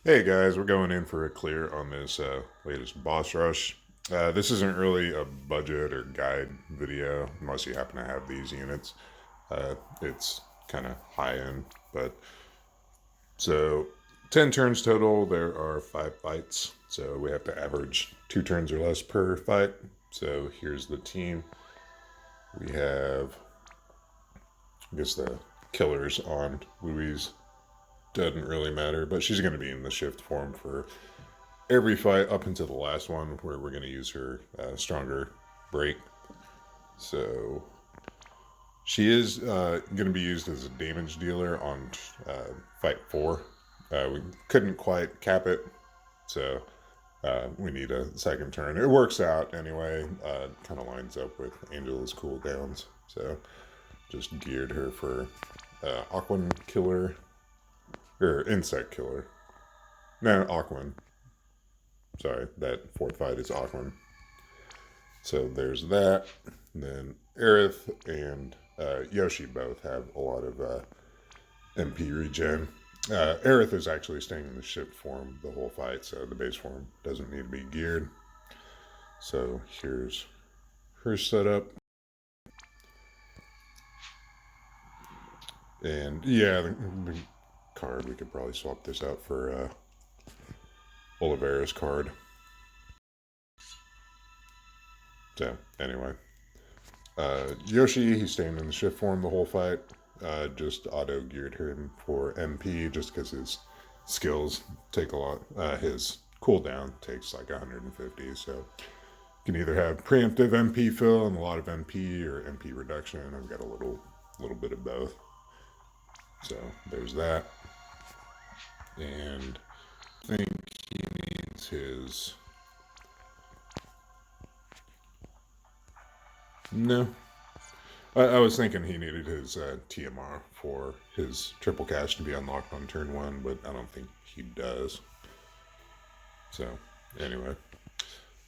Hey guys, we're going in for a clear on this latest boss rush. This isn't really a budget or guide video unless you happen to have these units. It's kind of high end, but so 10 turns total. There are 5 fights, so we have to average 2 turns or less per fight. So here's the team. We have, I guess, the killers on Louise. Doesn't really matter, but she's going to be in the shift form for every fight up until the last one, where we're going to use her stronger break. So she is going to be used as a damage dealer on fight 4. We couldn't quite cap it, so we need a second turn. It works out anyway. Kind of lines up with Angela's cooldowns, so just geared her for Aquan killer or insect killer. No, Aquan. Sorry, that fourth fight is Aquan. So there's that. And then Aerith and Yoshi both have a lot of MP regen. Aerith is actually staying in the ship form the whole fight, so the base form doesn't need to be geared. So here's her setup. And yeah, the card, we could probably swap this out for Oliveira's card. So anyway, Yoshi, he's staying in the shift form the whole fight. Just auto geared him for MP just because his skills take a lot. His cooldown takes like 150, so you can either have preemptive MP fill and a lot of MP or MP reduction. I've got a little bit of both. So there's that. And I think he needs his. No, I was thinking he needed his TMR for his triple cash to be unlocked on turn 1, but I don't think he does. So, anyway.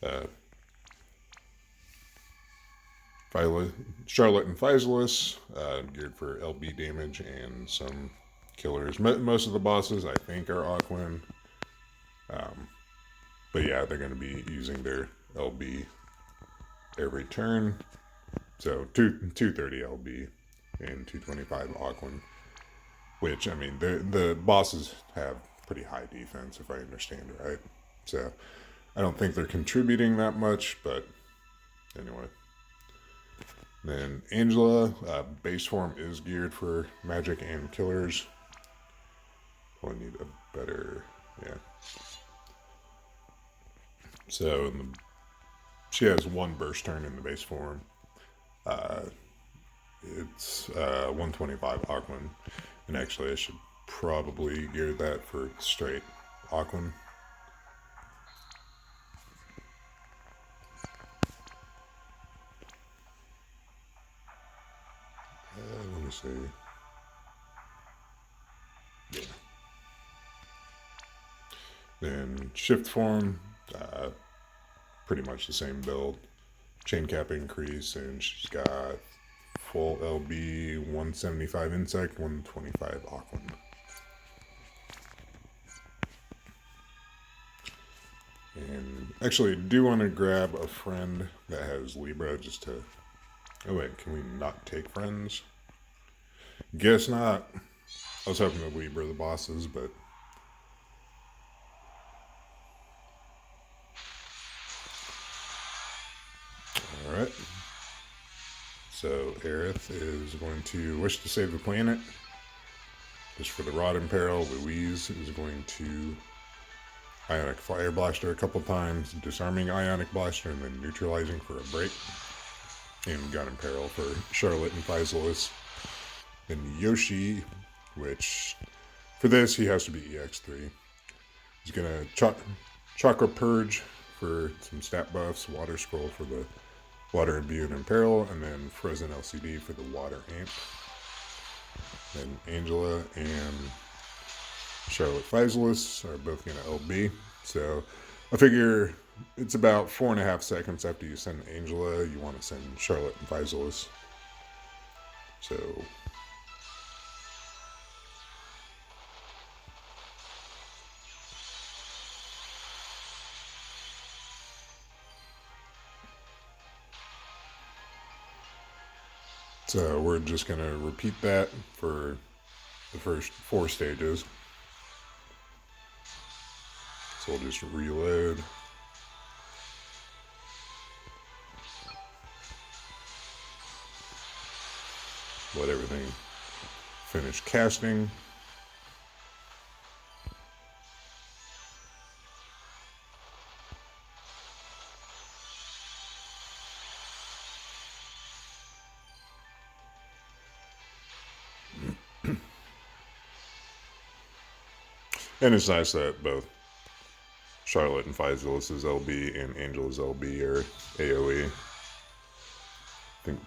Uh, Charlotte and Physalis, geared for LB damage and some killers. Most of the bosses, I think, are Aquan. But yeah, they're going to be using their LB every turn. So 230 LB and 225 Aquan. Which, I mean, the bosses have pretty high defense, if I understand it right. So I don't think they're contributing that much, but anyway. Then Angela, base form is geared for magic and killers. We'll need a better, yeah. So she has one burst turn in the base form. Uh, it's 125 Aquan, and actually I should probably gear that for straight Aquan. Let me see. Yeah. Then shift form, pretty much the same build. Chain cap increase, and she's got full LB, 175 insect, 125 Aquan. And actually, do want to grab a friend that has Libra just to. Oh, wait, can we not take friends? Guess not. I was hoping to Libra the bosses, but. Alright. So, Aerith is going to wish to save the planet. Just for the Rod in Peril, Louise is going to Ionic Fire Blaster a couple times, disarming Ionic Blaster, and then neutralizing for a break. And Gun in Peril for Charlotte and Physalis. And Yoshi, which for this he has to be EX3. He's gonna Chakra Purge for some stat buffs, Water Scroll for the Water Imbued in Peril, and then Frozen LCD for the Water Amp. Then Angela and Charlotte Physalis are both going to LB. So I figure it's about 4.5 seconds after you send Angela, you want to send Charlotte and Physalis. So So we're just going to repeat that for the first 4 stages. So we'll just reload. Let everything finish casting. And it's nice that both Charlotte and Physalis' LB and Angel's LB are AoE. I think,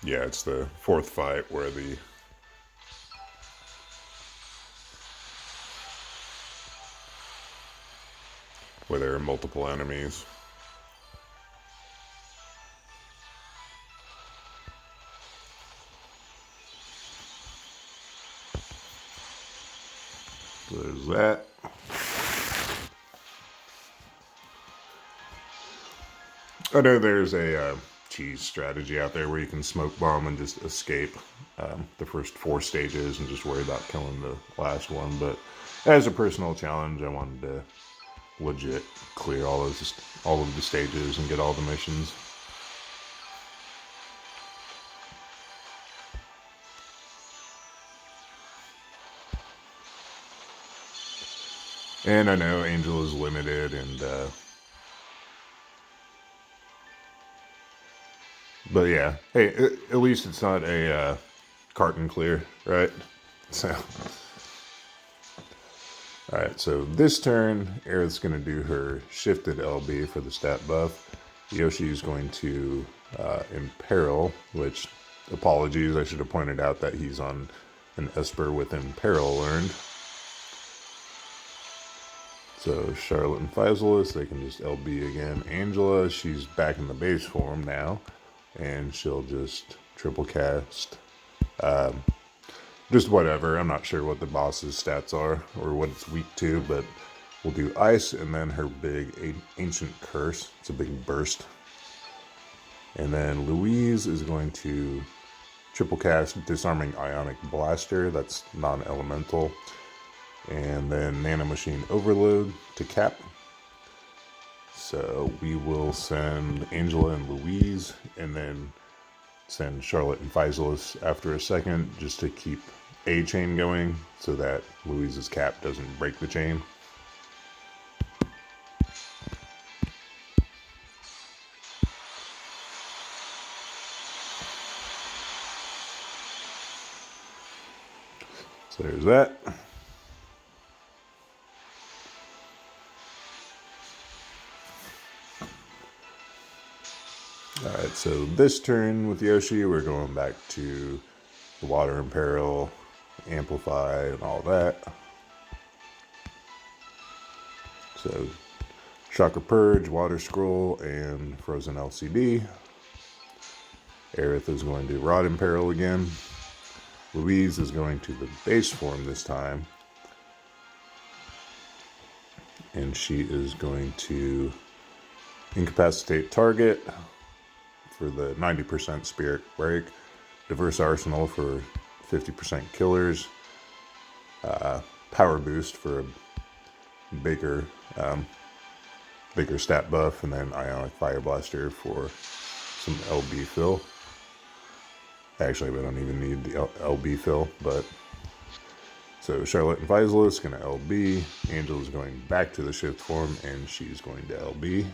yeah, it's the 4th fight where there are multiple enemies. So there's that. I know there's a cheese strategy out there where you can smoke bomb and just escape the first 4 stages and just worry about killing the last one. But as a personal challenge, I wanted to legit clear all of the stages and get all the missions. And I know Angel is limited, and but yeah, hey, at least it's not a carton clear, right? So, all right. So this turn, Aerith's going to do her shifted LB for the stat buff. Yoshi is going to imperil, which, apologies, I should have pointed out that he's on an Esper with imperil learned. So Charlotte and Physalis, they can just LB again. Angela, she's back in the base form now, and she'll just triple cast. Just whatever. I'm not sure what the boss's stats are or what it's weak to, but we'll do ice and then her big ancient curse. It's a big burst. And then Louise is going to triple cast disarming ionic blaster. That's non-elemental. And then nanomachine overload to cap. So we will send Angela and Louise, and then send Charlotte and Physalis after a second, just to keep a chain going so that Louise's cap doesn't break the chain. So there's that. Alright, so this turn with Yoshi, we're going back to the Water Imperil, Amplify, and all that. So, Chakra Purge, Water Scroll, and Frozen LCD. Aerith is going to Rod Imperil again. Louise is going to the base form this time. And she is going to incapacitate target for the 90% spirit break, diverse arsenal for 50% killers, power boost for a bigger stat buff, and then ionic fire blaster for some LB fill. Actually, we don't even need the LB fill, but so Charlotte and Physalis going to LB. Angela's going back to the shift form, and she's going to LB.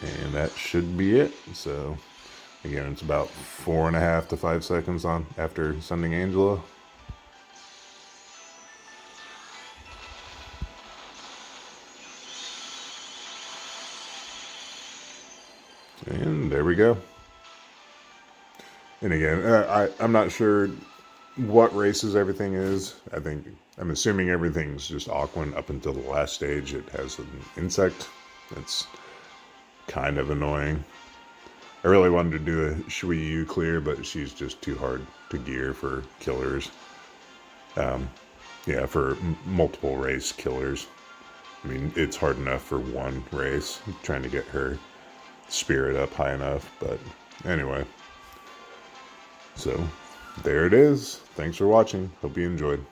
And that should be it. So again, it's about 4.5 to 5 seconds on after sending Angela. And there we go. And again, I'm not sure what races everything is. I'm assuming everything's just Aquan up until the last stage. It has an insect. It's kind of annoying. I really wanted to do a Shui Yu clear, but she's just too hard to gear for killers. Yeah, for multiple race killers. I mean, it's hard enough for one race, trying to get her spirit up high enough, but Anyway, so there it is. Thanks for watching. Hope you enjoyed.